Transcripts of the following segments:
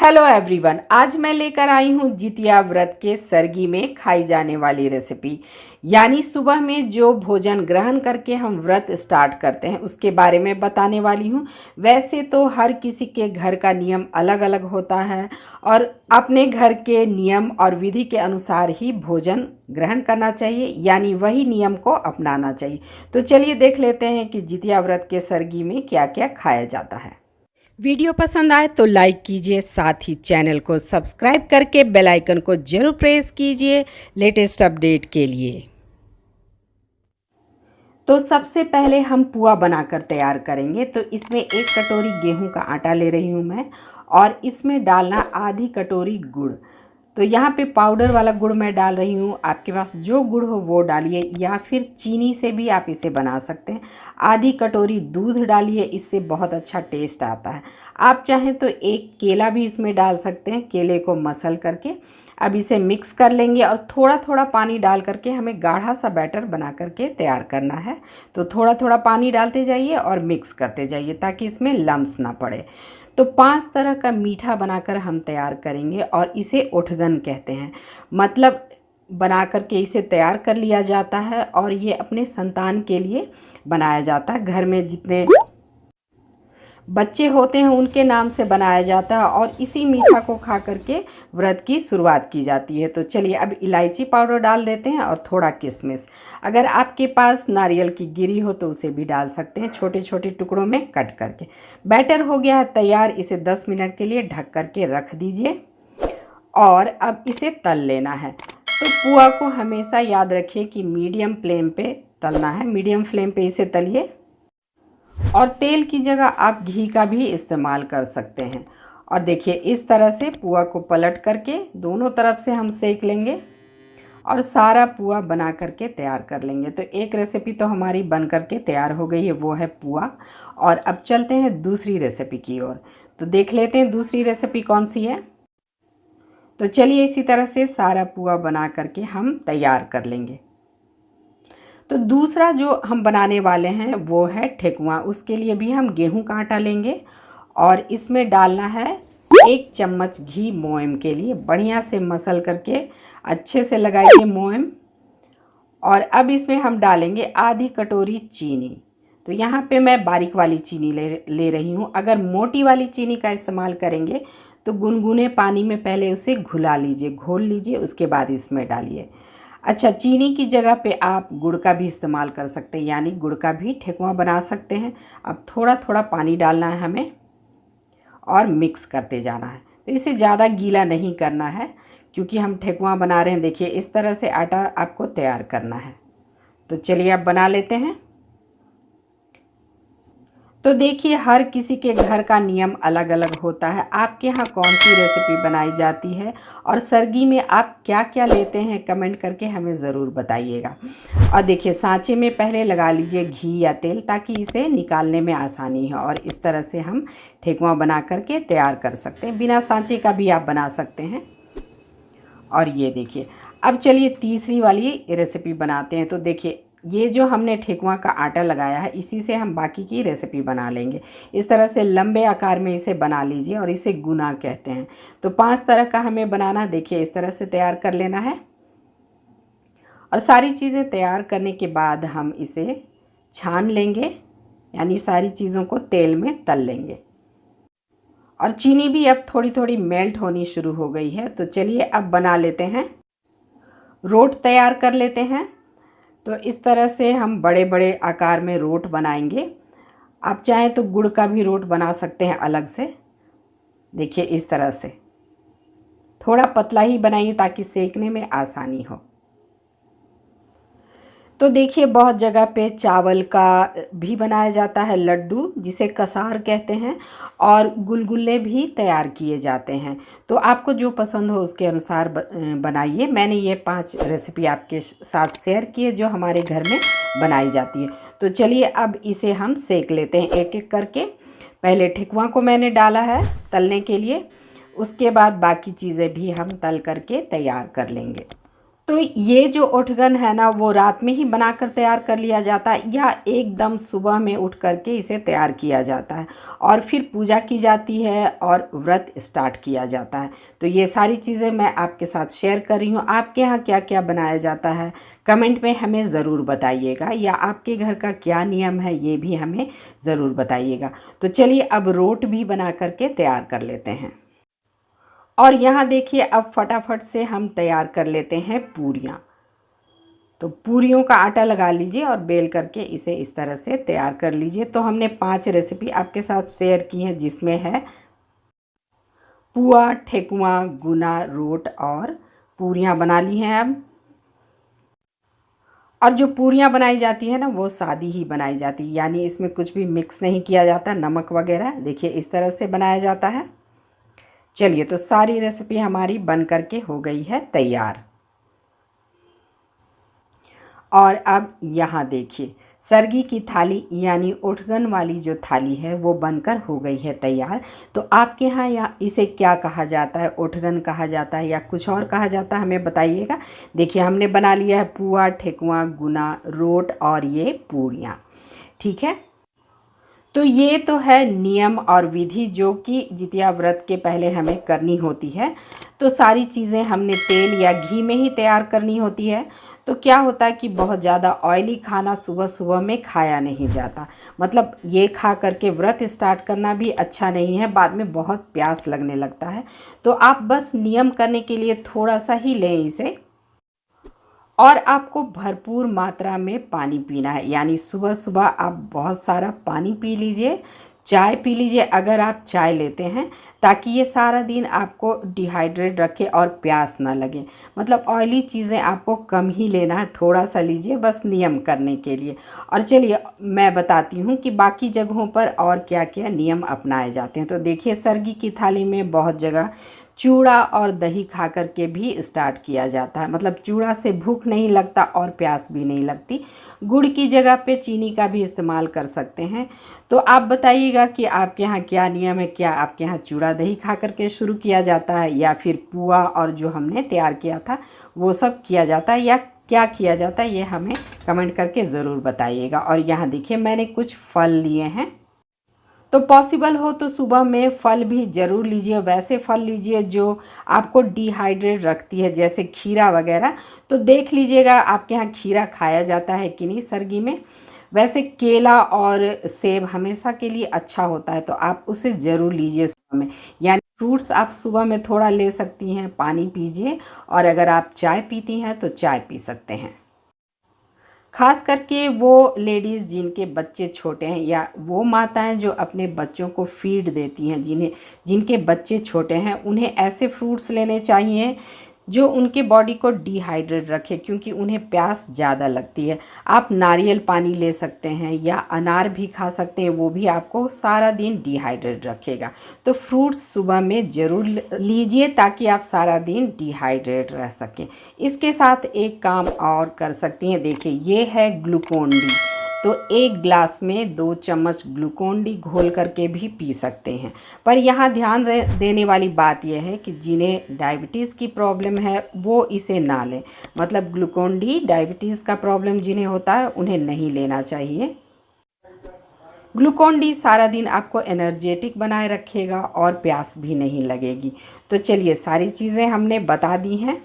Hello everyone, आज मैं लेकर आई हूँ जितिया व्रत के सरगी में खाई जाने वाली रेसिपी। यानी सुबह में जो भोजन ग्रहण करके हम व्रत स्टार्ट करते हैं उसके बारे में बताने वाली हूँ। वैसे तो हर किसी के घर का नियम अलग अलग होता है और अपने घर के नियम और विधि के अनुसार ही भोजन ग्रहण करना चाहिए, यानी वही नियम को अपनाना चाहिए। तो चलिए देख लेते हैं कि जितिया व्रत के सरगी में क्या क्या खाया जाता है। वीडियो पसंद आए तो लाइक कीजिए, साथ ही चैनल को सब्सक्राइब करके बेल आइकन को जरूर प्रेस कीजिए लेटेस्ट अपडेट के लिए। तो सबसे पहले हम पुआ बनाकर तैयार करेंगे। तो इसमें 1 कटोरी गेहूं का आटा ले रही हूं मैं और इसमें डालना आधी कटोरी गुड़। तो यहाँ पे पाउडर वाला गुड़ मैं डाल रही हूँ, आपके पास जो गुड़ हो वो डालिए या फिर चीनी से भी आप इसे बना सकते हैं। आधी कटोरी दूध डालिए, इससे बहुत अच्छा टेस्ट आता है। आप चाहें तो 1 केला भी इसमें डाल सकते हैं, केले को मसल करके। अब इसे मिक्स कर लेंगे और थोड़ा थोड़ा पानी डाल करके हमें गाढ़ा सा बैटर बना करके तैयार करना है। तो थोड़ा थोड़ा पानी डालते जाइए और मिक्स करते जाइए ताकि इसमें लम्स ना पड़े। तो 5 तरह का मीठा बनाकर हम तैयार करेंगे और इसे ओठगन कहते हैं। मतलब बना करके इसे तैयार कर लिया जाता है और ये अपने संतान के लिए बनाया जाता है। घर में जितने बच्चे होते हैं उनके नाम से बनाया जाता है और इसी मीठा को खा करके व्रत की शुरुआत की जाती है। तो चलिए अब इलायची पाउडर डाल देते हैं और थोड़ा किशमिश। अगर आपके पास नारियल की गिरी हो तो उसे भी डाल सकते हैं, छोटे छोटे टुकड़ों में कट करके। बैटर हो गया है तैयार, इसे 10 मिनट के लिए ढक करके रख दीजिए और अब इसे तल लेना है। तो पुआ को हमेशा याद रखिए कि मीडियम फ्लेम पे तलना है, मीडियम फ्लेम पे इसे तलिए। और तेल की जगह आप घी का भी इस्तेमाल कर सकते हैं। और देखिए इस तरह से पुआ को पलट करके दोनों तरफ से हम सेक लेंगे और सारा पुआ बना करके तैयार कर लेंगे। तो एक रेसिपी तो हमारी बन करके तैयार हो गई है, वो है पुआ। और अब चलते हैं दूसरी रेसिपी की ओर। तो देख लेते हैं दूसरी रेसिपी कौन सी है। तो चलिए इसी तरह से सारा पुआ बना करके हम तैयार कर लेंगे। तो दूसरा जो हम बनाने वाले हैं वो है ठेकुआ। उसके लिए भी हम गेहूं का आटा लेंगे और इसमें डालना है 1 चम्मच घी मोयम के लिए। बढ़िया से मसल करके अच्छे से लगाइए मोयम। और अब इसमें हम डालेंगे आधी कटोरी चीनी। तो यहाँ पे मैं बारीक वाली चीनी ले रही हूँ। अगर मोटी वाली चीनी का इस्तेमाल करेंगे तो गुनगुने पानी में पहले उसे घुला लीजिए, घोल लीजिए, उसके बाद इसमें डालिए। अच्छा, चीनी की जगह पे आप गुड़ का भी इस्तेमाल कर सकते हैं, यानी गुड़ का भी ठेकुआ बना सकते हैं। अब थोड़ा थोड़ा पानी डालना है हमें और मिक्स करते जाना है। तो इसे ज़्यादा गीला नहीं करना है क्योंकि हम ठेकुआ बना रहे हैं। देखिए इस तरह से आटा आपको तैयार करना है। तो चलिए अब बना लेते हैं। तो देखिए हर किसी के घर का नियम अलग अलग होता है। आपके यहाँ कौन सी रेसिपी बनाई जाती है और सरगी में आप क्या क्या लेते हैं, कमेंट करके हमें ज़रूर बताइएगा। और देखिए सांचे में पहले लगा लीजिए घी या तेल ताकि इसे निकालने में आसानी हो। और इस तरह से हम ठेकुआ बना करके तैयार कर सकते हैं। बिना सांचे का भी आप बना सकते हैं। और ये देखिए अब चलिए तीसरी वाली रेसिपी बनाते हैं। तो देखिए ये जो हमने ठेकुआ का आटा लगाया है इसी से हम बाकी की रेसिपी बना लेंगे। इस तरह से लंबे आकार में इसे बना लीजिए और इसे गुना कहते हैं। तो 5 तरह का हमें बनाना, देखिए इस तरह से तैयार कर लेना है। और सारी चीज़ें तैयार करने के बाद हम इसे छान लेंगे, यानी सारी चीज़ों को तेल में तल लेंगे। और चीनी भी अब थोड़ी थोड़ी मेल्ट होनी शुरू हो गई है। तो चलिए अब बना लेते हैं, रोट तैयार कर लेते हैं। तो इस तरह से हम बड़े बड़े आकार में रोट बनाएंगे। आप चाहें तो गुड़ का भी रोट बना सकते हैं अलग से। देखिए इस तरह से थोड़ा पतला ही बनाइए ताकि सेकने में आसानी हो। तो देखिए बहुत जगह पे चावल का भी बनाया जाता है लड्डू, जिसे कसार कहते हैं, और गुलगुले भी तैयार किए जाते हैं। तो आपको जो पसंद हो उसके अनुसार बनाइए। मैंने ये 5 रेसिपी आपके साथ शेयर की है जो हमारे घर में बनाई जाती है। तो चलिए अब इसे हम सेक लेते हैं एक एक करके। पहले ठेकुआ को मैंने डाला है तलने के लिए, उसके बाद बाकी चीज़ें भी हम तल करके तैयार कर लेंगे। तो ये जो ओठगन है ना, वो रात में ही बनाकर तैयार कर लिया जाता है या एकदम सुबह में उठ करके इसे तैयार किया जाता है और फिर पूजा की जाती है और व्रत स्टार्ट किया जाता है। तो ये सारी चीज़ें मैं आपके साथ शेयर कर रही हूँ। आपके यहाँ क्या क्या बनाया जाता है कमेंट में हमें ज़रूर बताइएगा, या आपके घर का क्या नियम है ये भी हमें ज़रूर बताइएगा। तो चलिए अब रोट भी बना करके तैयार कर लेते हैं। और यहाँ देखिए अब फटाफट से हम तैयार कर लेते हैं पूरियाँ। तो पूरियों का आटा लगा लीजिए और बेल करके इसे इस तरह से तैयार कर लीजिए। तो हमने 5 रेसिपी आपके साथ शेयर की हैं, जिसमें है पुआ, ठेकुआ, गुना, रोट और पूरियाँ बना ली हैं अब। और जो पूरियाँ बनाई जाती है ना, वो सादी ही बनाई जाती है, यानी इसमें कुछ भी मिक्स नहीं किया जाता, नमक वगैरह। देखिए इस तरह से बनाया जाता है। चलिए तो सारी रेसिपी हमारी बन करके हो गई है तैयार। और अब यहाँ देखिए सरगी की थाली यानी ओठगन वाली जो थाली है वो बनकर हो गई है तैयार। तो आपके यहाँ या इसे क्या कहा जाता है, ओठगन कहा जाता है या कुछ और कहा जाता है, हमें बताइएगा। देखिए हमने बना लिया है पुआ, ठेकुआ, गुना, रोट और ये पूड़ियाँ। ठीक है, तो ये तो है नियम और विधि जो कि जितिया व्रत के पहले हमें करनी होती है। तो सारी चीज़ें हमने तेल या घी में ही तैयार करनी होती है। तो क्या होता है कि बहुत ज़्यादा ऑयली खाना सुबह सुबह में खाया नहीं जाता, मतलब ये खा करके व्रत स्टार्ट करना भी अच्छा नहीं है, बाद में बहुत प्यास लगने लगता है। तो आप बस नियम करने के लिए थोड़ा सा ही लें इसे। और आपको भरपूर मात्रा में पानी पीना है, यानी सुबह सुबह आप बहुत सारा पानी पी लीजिए। चाय पी लीजिए अगर आप चाय लेते हैं, ताकि ये सारा दिन आपको डिहाइड्रेट रखे और प्यास ना लगे। मतलब ऑयली चीज़ें आपको कम ही लेना है, थोड़ा सा लीजिए बस नियम करने के लिए। और चलिए मैं बताती हूँ कि बाकी जगहों पर और क्या क्या नियम अपनाए जाते हैं। तो देखिए सरगी की थाली में बहुत जगह चूड़ा और दही खा कर के भी स्टार्ट किया जाता है, मतलब चूड़ा से भूख नहीं लगता और प्यास भी नहीं लगती। गुड़ की जगह पे चीनी का भी इस्तेमाल कर सकते हैं। तो आप बताइएगा कि आपके यहाँ क्या नियम है, क्या आपके यहाँ चूड़ा दही खा कर के शुरू किया जाता है या फिर पुआ और जो हमने तैयार किया था वो सब किया जाता है, या क्या किया जाता है, ये हमें कमेंट करके ज़रूर बताइएगा। और यहाँ देखिए मैंने कुछ फल लिए हैं, तो पॉसिबल हो तो सुबह में फल भी ज़रूर लीजिए। वैसे फल लीजिए जो आपको डिहाइड्रेट रखती है, जैसे खीरा वगैरह। तो देख लीजिएगा आपके यहाँ खीरा खाया जाता है कि नहीं सरगी में। वैसे केला और सेब हमेशा के लिए अच्छा होता है, तो आप उसे ज़रूर लीजिए सुबह में। यानी फ्रूट्स आप सुबह में थोड़ा ले सकती हैं, पानी पीजिए। और अगर आप चाय पीती हैं तो चाय पी सकते हैं। खास करके वो लेडीज़ जिनके बच्चे छोटे हैं, या वो माताएं जो अपने बच्चों को फीड देती हैं, जिनके बच्चे छोटे हैं, उन्हें ऐसे फ्रूट्स लेने चाहिए जो उनके बॉडी को डिहाइड्रेट रखे, क्योंकि उन्हें प्यास ज़्यादा लगती है। आप नारियल पानी ले सकते हैं या अनार भी खा सकते हैं, वो भी आपको सारा दिन डिहाइड्रेट रखेगा। तो फ्रूट्स सुबह में ज़रूर लीजिए ताकि आप सारा दिन डिहाइड्रेट रह सकें। इसके साथ एक काम और कर सकती हैं, देखिए ये है ग्लूकोन डी। तो 1 ग्लास में 2 चम्मच ग्लूकोन डी घोल करके भी पी सकते हैं। पर यहाँ ध्यान देने वाली बात यह है कि जिन्हें डायबिटीज़ की प्रॉब्लम है वो इसे ना लें। मतलब ग्लूकोन डी डायबिटीज़ का प्रॉब्लम जिन्हें होता है उन्हें नहीं लेना चाहिए। ग्लूकोन डी सारा दिन आपको एनर्जेटिक बनाए रखेगा और प्यास भी नहीं लगेगी। तो चलिए सारी चीज़ें हमने बता दी हैं।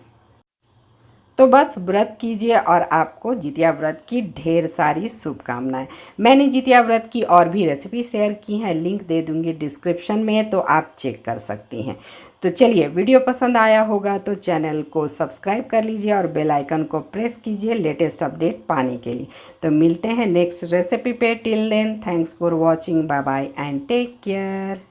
तो बस व्रत कीजिए और आपको जितिया व्रत की ढेर सारी शुभकामनाएं। मैंने जितिया व्रत की और भी रेसिपी शेयर की हैं, लिंक दे दूंगी डिस्क्रिप्शन में, तो आप चेक कर सकती हैं। तो चलिए वीडियो पसंद आया होगा तो चैनल को सब्सक्राइब कर लीजिए और बेल आइकन को प्रेस कीजिए लेटेस्ट अपडेट पाने के लिए। तो मिलते हैं नेक्स्ट रेसिपी पे। Till then thanks for watching, bye bye and take care.